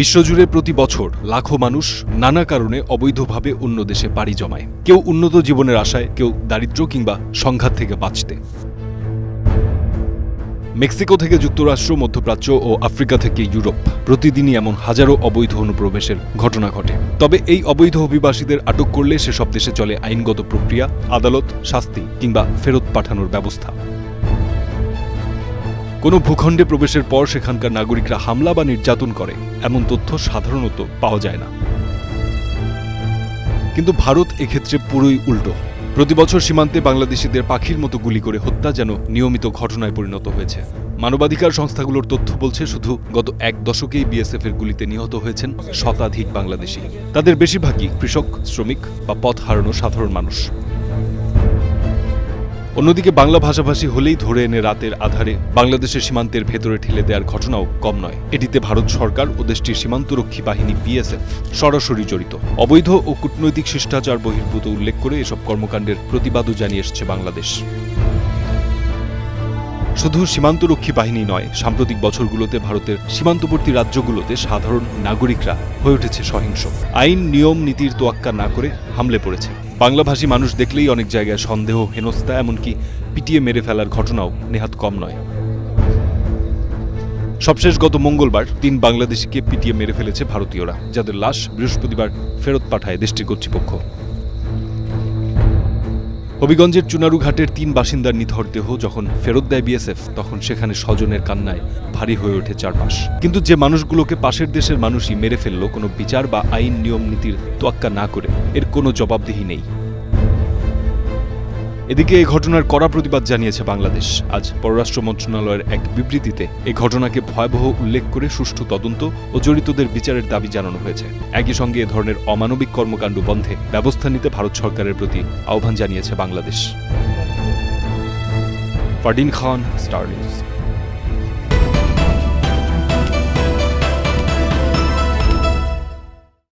বিশ্বজুড়ে প্রতি বছর লাখো মানুষ নানা কারণে অবৈধভাবে অন্য দেশে পাড়ি জমায়। কেউ উন্নত জীবনের আশায়, কেউ দারিদ্র্য কিংবা সংঘাত থেকে বাঁচতে। মেক্সিকো থেকে যুক্তরাষ্ট্র, মধ্যপ্রাচ্য ও আফ্রিকা থেকে ইউরোপ প্রতিদিনই এমন হাজারো অবৈধ অনুপ্রবেশের ঘটনা ঘটে। তবে এই অবৈধ অভিবাসীদের আটক করলে সেসব দেশে চলে আইনগত প্রক্রিয়া, আদালত, শাস্তি কিংবা ফেরত পাঠানোর ব্যবস্থা। কোনো ভূখণ্ডে প্রবেশের পর সেখানকার নাগরিকরা হামলা বা নির্যাতন করে, এমন তথ্য সাধারণত পাওয়া যায় না। কিন্তু ভারত এক্ষেত্রে পুরোই উল্টো। প্রতিবছর সীমান্তে বাংলাদেশিদের পাখির মতো গুলি করে হত্যা যেন নিয়মিত ঘটনায় পরিণত হয়েছে। মানবাধিকার সংস্থাগুলোর তথ্য বলছে, শুধু গত এক দশকেই বিএসএফ এর গুলিতে নিহত হয়েছেন শতাধিক বাংলাদেশি। তাদের বেশিরভাগই কৃষক, শ্রমিক বা পথ হারানো সাধারণ মানুষ। অন্যদিকে বাংলা ভাষাভাষী হলেই ধরে এনে রাতের আধারে বাংলাদেশের সীমান্তের ভেতরে ঠেলে দেওয়ার ঘটনাও কম নয়। এটিতে ভারত সরকার ও দেশটির সীমান্তরক্ষী বাহিনী বিএসএফ সরাসরি জড়িত। অবৈধ ও কূটনৈতিক শিষ্টাচার বহির্ভূত উল্লেখ করে এসব কর্মকাণ্ডের প্রতিবাদও জানিয়ে এসেছে বাংলাদেশ। শুধু সীমান্তরক্ষী বাহিনী নয়, সাম্প্রতিক বছরগুলোতে ভারতের সীমান্তবর্তী রাজ্যগুলোতে সাধারণ নাগরিকরা হয়ে উঠেছে সহিংস। আইন, নিয়ম, নীতির তোয়াক্কা না করে হামলে পড়েছে। বাংলাভাষী মানুষ দেখলেই অনেক জায়গায় সন্দেহ, হেনস্থা, এমনকি পিটিয়ে মেরে ফেলার ঘটনাও নেহাত কম নয়। সবশেষ গত মঙ্গলবার ৩ বাংলাদেশিকে পিটিয়ে মেরে ফেলেছে ভারতীয়রা, যাদের লাশ বৃহস্পতিবার ফেরত পাঠায় দেশটির কর্তৃপক্ষ। হবিগঞ্জের চুনারুঘাটের ৩ বাসিন্দার নিথর দেহ যখন ফেরত দেয় বিএসএফ, তখন সেখানে স্বজনের কান্নায় ভারী হয়ে ওঠে চারপাশ। কিন্তু যে মানুষগুলোকে পাশের দেশের মানুষই মেরে ফেলল, কোনো বিচার বা আইন, নিয়ম, নীতির তোয়াক্কা না করে, এর কোনো জবাবদিহি নেই। এদিকে এই ঘটনার কড়া প্রতিবাদ জানিয়েছে বাংলাদেশ। আজ পররাষ্ট্র মন্ত্রণালয়ের এক বিবৃতিতে এই ঘটনাকে ভয়াবহ উল্লেখ করে সুষ্ঠু তদন্ত ও জড়িতদের বিচারের দাবি জানানো হয়েছে। একই সঙ্গে এ ধরনের অমানবিক কর্মকাণ্ড বন্ধে ব্যবস্থা নিতে ভারত সরকারের প্রতি আহ্বান জানিয়েছে বাংলাদেশ। ফারদিন খান, স্টার নিউজ।